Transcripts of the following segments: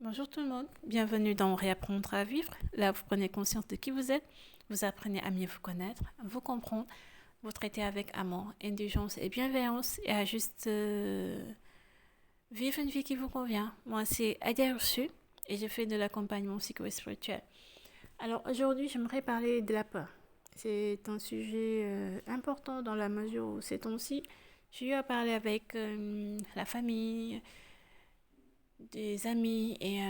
Bonjour tout le monde, bienvenue dans Réapprendre à vivre. Là, vous prenez conscience de qui vous êtes, vous apprenez à mieux vous connaître, vous comprendre, vous traiter avec amour, indulgence et bienveillance et à juste vivre une vie qui vous convient. Moi, c'est Adia Ursu et je fais de l'accompagnement psycho-spirituel. Alors aujourd'hui, j'aimerais parler de la peur. C'est un sujet important dans la mesure où ces temps-ci, j'ai eu à parler avec la famille, des amis et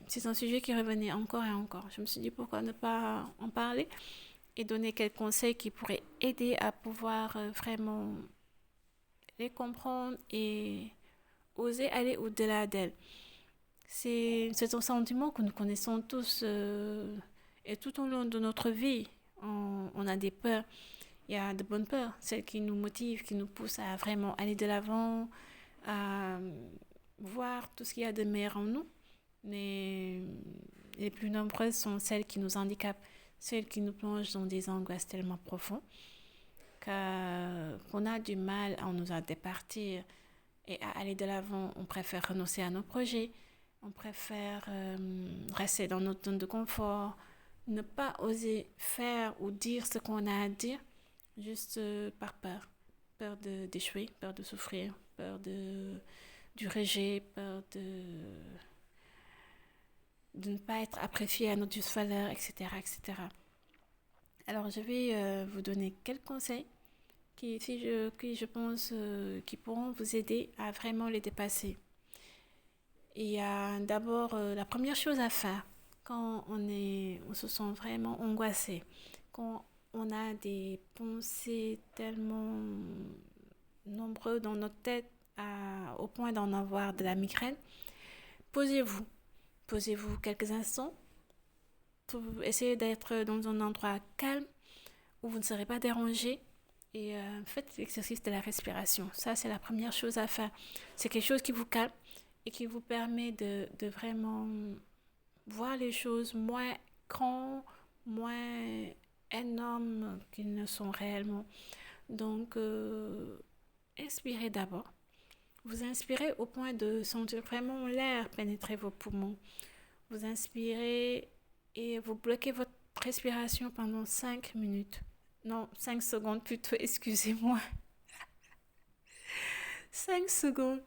c'est un sujet qui revenait encore et encore. Je me suis dit pourquoi ne pas en parler et donner quelques conseils qui pourraient aider à pouvoir vraiment les comprendre et oser aller au-delà d'elles. C'est un sentiment que nous connaissons tous et tout au long de notre vie, on a des peurs. Il y a de bonnes peurs, celles qui nous motivent, qui nous poussent à vraiment aller de l'avant, à voir tout ce qu'il y a de meilleur en nous. Mais les plus nombreuses sont celles qui nous handicapent, celles qui nous plongent dans des angoisses tellement profondes qu'on a du mal à nous en départir et à aller de l'avant. On préfère renoncer à nos projets, on préfère rester dans notre zone de confort, ne pas oser faire ou dire ce qu'on a à dire, juste par peur. Peur d'échouer, peur de souffrir, peur du rejet, peur de ne pas être apprécié à notre juste valeur, etc., etc. Alors, je vais vous donner quelques conseils qui je pense, qui pourront vous aider à vraiment les dépasser. Il y a d'abord la première chose à faire quand on se sent vraiment angoissé, quand on a des pensées tellement nombreuses dans notre tête au point d'en avoir de la migraine. Posez-vous. Posez-vous quelques instants pour essayer d'être dans un endroit calme où vous ne serez pas dérangé et faites l'exercice de la respiration. Ça, c'est la première chose à faire. C'est quelque chose qui vous calme et qui vous permet de vraiment voir les choses moins grands, moins énormes qu'ils ne sont réellement. Donc, inspirez d'abord. Vous inspirez au point de sentir vraiment l'air pénétrer vos poumons. Vous inspirez et vous bloquez votre respiration pendant 5 minutes. Non, 5 secondes plutôt, excusez-moi. 5 secondes.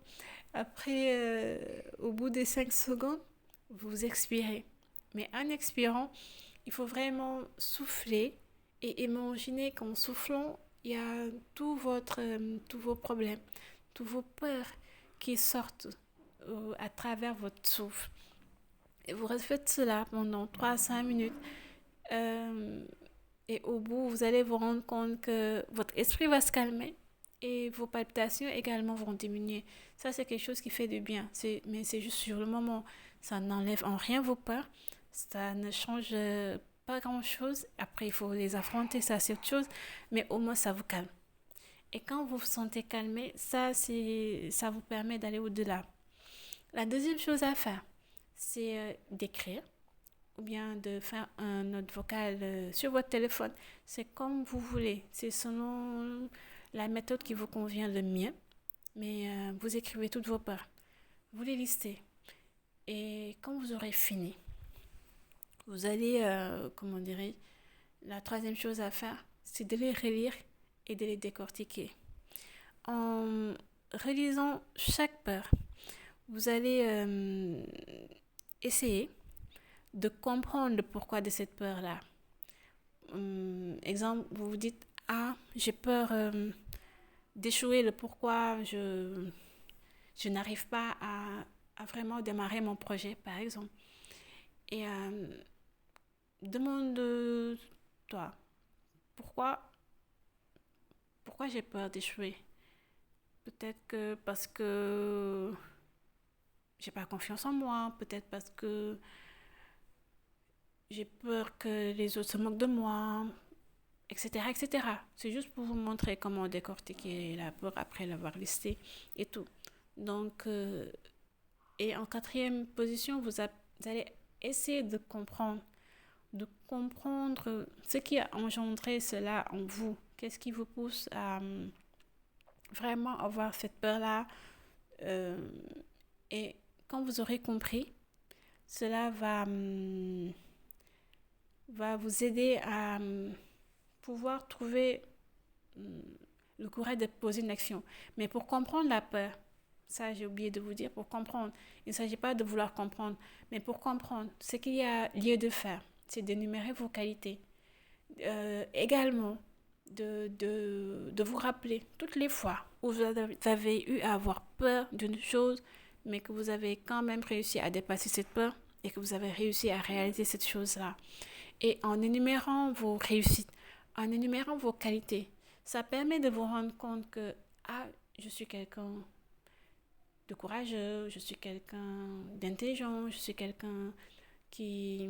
Après, au bout des 5 secondes, vous expirez. Mais en expirant, il faut vraiment souffler et imaginer qu'en soufflant, il y a tous vos problèmes, tous vos peurs qui sortent à travers votre souffle. Et vous refaites cela pendant 3 à 5 minutes. Euh, et au bout, vous allez vous rendre compte que votre esprit va se calmer et vos palpitations également vont diminuer. Ça, c'est quelque chose qui fait du bien. Mais c'est juste sur le moment. Ça n'enlève en rien vos peurs. Ça ne change pas grand-chose. Après, il faut les affronter, ça c'est autre chose. Mais au moins, ça vous calme. Et quand vous vous sentez calmé, ça vous permet d'aller au-delà. La deuxième chose à faire, c'est d'écrire ou bien de faire un note vocale sur votre téléphone. C'est comme vous voulez. C'est selon la méthode qui vous convient le mieux. Mais vous écrivez toutes vos peurs. Vous les listez. Et quand vous aurez fini, vous allez, comment dirais la troisième chose à faire, c'est de les relire et de les décortiquer. En relisant chaque peur, vous allez essayer de comprendre le pourquoi de cette peur-là. Exemple, vous vous dites, ah, j'ai peur d'échouer, le pourquoi je n'arrive pas à vraiment démarrer mon projet, par exemple. Et demande-toi, pourquoi, pourquoi j'ai peur d'échouer? Peut-être que parce que j'ai pas confiance en moi, peut-être parce que j'ai peur que les autres se moquent de moi, etc., etc. C'est juste pour vous montrer comment décortiquer la peur après l'avoir listée et tout. Donc, et en quatrième position, vous allez essayer de comprendre ce qui a engendré cela en vous. Qu'est-ce qui vous pousse à vraiment avoir cette peur-là. Et quand vous aurez compris, cela va vous aider à pouvoir trouver hum, le courage de poser une action. Mais pour comprendre la peur, ça j'ai oublié de vous dire, pour comprendre, il ne s'agit pas de vouloir comprendre, mais pour comprendre ce qu'il y a lieu de faire, c'est d'énumérer vos qualités. Également, de vous rappeler toutes les fois où vous avez eu à avoir peur d'une chose, mais que vous avez quand même réussi à dépasser cette peur et que vous avez réussi à réaliser cette chose-là. Et en énumérant vos réussites, en énumérant vos qualités, ça permet de vous rendre compte que, ah, je suis quelqu'un de courageux, je suis quelqu'un d'intelligent, je suis quelqu'un qui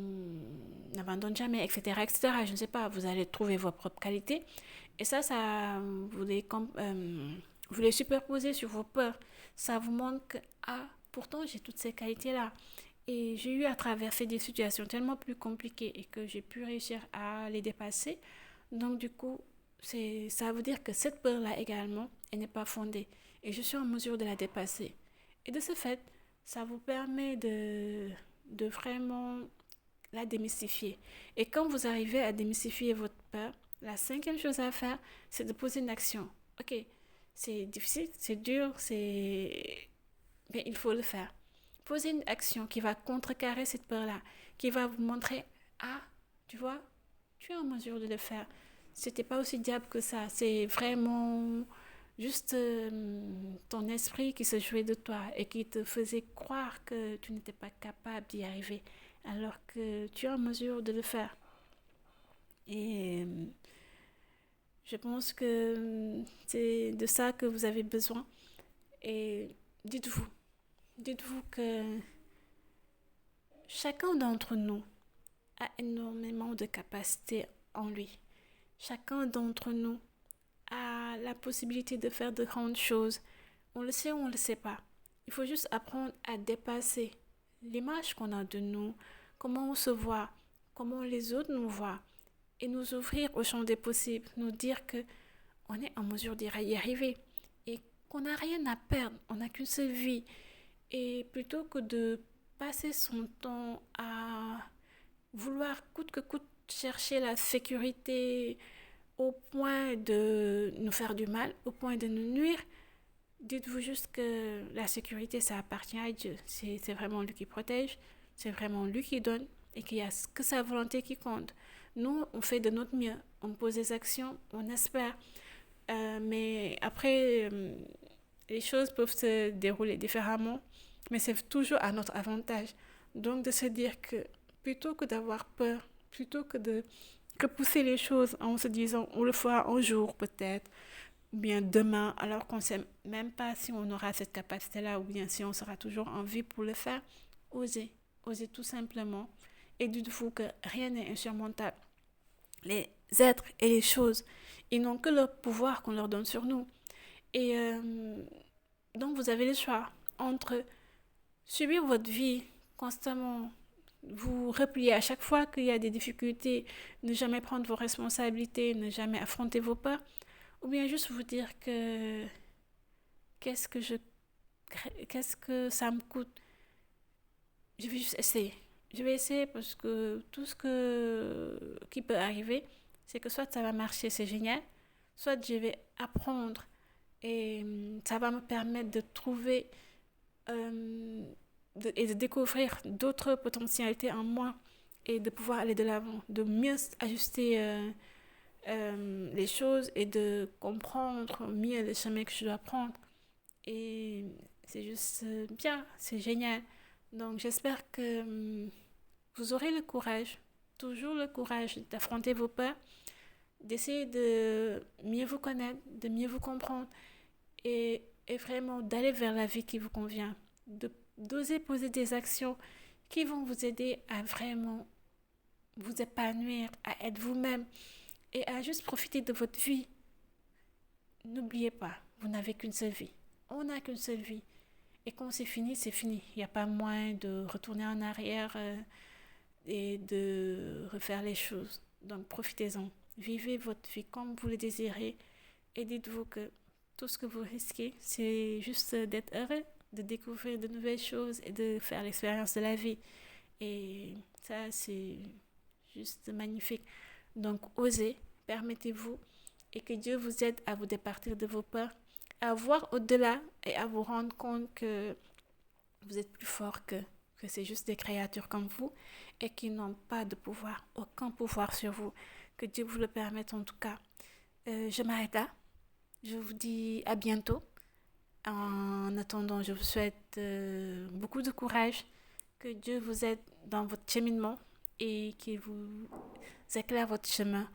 n'abandonne jamais, etc., etc. Je ne sais pas, vous allez trouver vos propres qualités. Et ça vous les superposez sur vos peurs. Ça vous montre que, ah, pourtant j'ai toutes ces qualités-là. Et j'ai eu à traverser des situations tellement plus compliquées et que j'ai pu réussir à les dépasser. Donc du coup, ça veut dire que cette peur-là également, elle n'est pas fondée. Et je suis en mesure de la dépasser. Et de ce fait, ça vous permet de vraiment la démystifier. Et quand vous arrivez à démystifier votre peur, la cinquième chose à faire, c'est de poser une action. Ok, c'est difficile, c'est dur, mais il faut le faire. Posez une action qui va contrecarrer cette peur-là, qui va vous montrer, ah, tu vois, tu es en mesure de le faire. C'était pas aussi diable que ça. C'est vraiment juste ton esprit qui se jouait de toi et qui te faisait croire que tu n'étais pas capable d'y arriver, alors que tu es en mesure de le faire. Et je pense que c'est de ça que vous avez besoin. Et dites-vous, dites-vous que chacun d'entre nous a énormément de capacités en lui. Chacun d'entre nous a la possibilité de faire de grandes choses. On le sait ou on ne le sait pas. Il faut juste apprendre à dépasser l'image qu'on a de nous, comment on se voit, comment les autres nous voient, et nous ouvrir au champ des possibles, nous dire que on est en mesure d'y arriver et qu'on n'a rien à perdre, on n'a qu'une seule vie. Et plutôt que de passer son temps à vouloir coûte que coûte chercher la sécurité au point de nous faire du mal, au point de nous nuire, dites-vous juste que la sécurité, ça appartient à Dieu. C'est vraiment lui qui protège, c'est vraiment lui qui donne et qu'il n'y a que sa volonté qui compte. Nous, on fait de notre mieux, on pose des actions, on espère. Mais après, les choses peuvent se dérouler différemment, mais c'est toujours à notre avantage. Donc de se dire que plutôt que d'avoir peur, plutôt que de repousser les choses en se disant on le fera un jour peut-être, ou bien demain, alors qu'on ne sait même pas si on aura cette capacité-là, ou bien si on sera toujours en vie pour le faire, osez, osez tout simplement. Et dites-vous que rien n'est insurmontable. Les êtres et les choses, ils n'ont que le pouvoir qu'on leur donne sur nous. Et donc vous avez le choix entre subir votre vie constamment, vous replier à chaque fois qu'il y a des difficultés, ne jamais prendre vos responsabilités, ne jamais affronter vos peurs, ou bien juste vous dire que qu'est-ce que je qu'est-ce que ça me coûte. Je vais juste essayer. Je vais essayer parce que tout ce qui peut arriver, c'est que soit ça va marcher, c'est génial, soit je vais apprendre et ça va me permettre de trouver euh, et de découvrir d'autres potentialités en moi et de pouvoir aller de l'avant, de mieux ajuster les choses et de comprendre mieux le chemin que je dois prendre. Et c'est juste bien, c'est génial. Donc j'espère que vous aurez le courage, toujours le courage d'affronter vos peurs, d'essayer de mieux vous connaître, de mieux vous comprendre et vraiment d'aller vers la vie qui vous convient, d'oser poser des actions qui vont vous aider à vraiment vous épanouir, à être vous-même et à juste profiter de votre vie. N'oubliez pas, vous n'avez qu'une seule vie. On n'a qu'une seule vie. Et quand c'est fini, c'est fini. Il n'y a pas moyen de retourner en arrière et de refaire les choses. Donc profitez-en. Vivez votre vie comme vous le désirez et dites-vous que tout ce que vous risquez, c'est juste d'être heureux, de découvrir de nouvelles choses et de faire l'expérience de la vie. Et ça, c'est juste magnifique. Donc, osez, permettez-vous et que Dieu vous aide à vous départir de vos peurs, à voir au-delà et à vous rendre compte que vous êtes plus fort que c'est juste des créatures comme vous et qui n'ont pas de pouvoir, aucun pouvoir sur vous. Que Dieu vous le permette en tout cas. Je m'arrête là. Je vous dis à bientôt. En attendant, je vous souhaite beaucoup de courage, que Dieu vous aide dans votre cheminement et qu'il vous éclaire votre chemin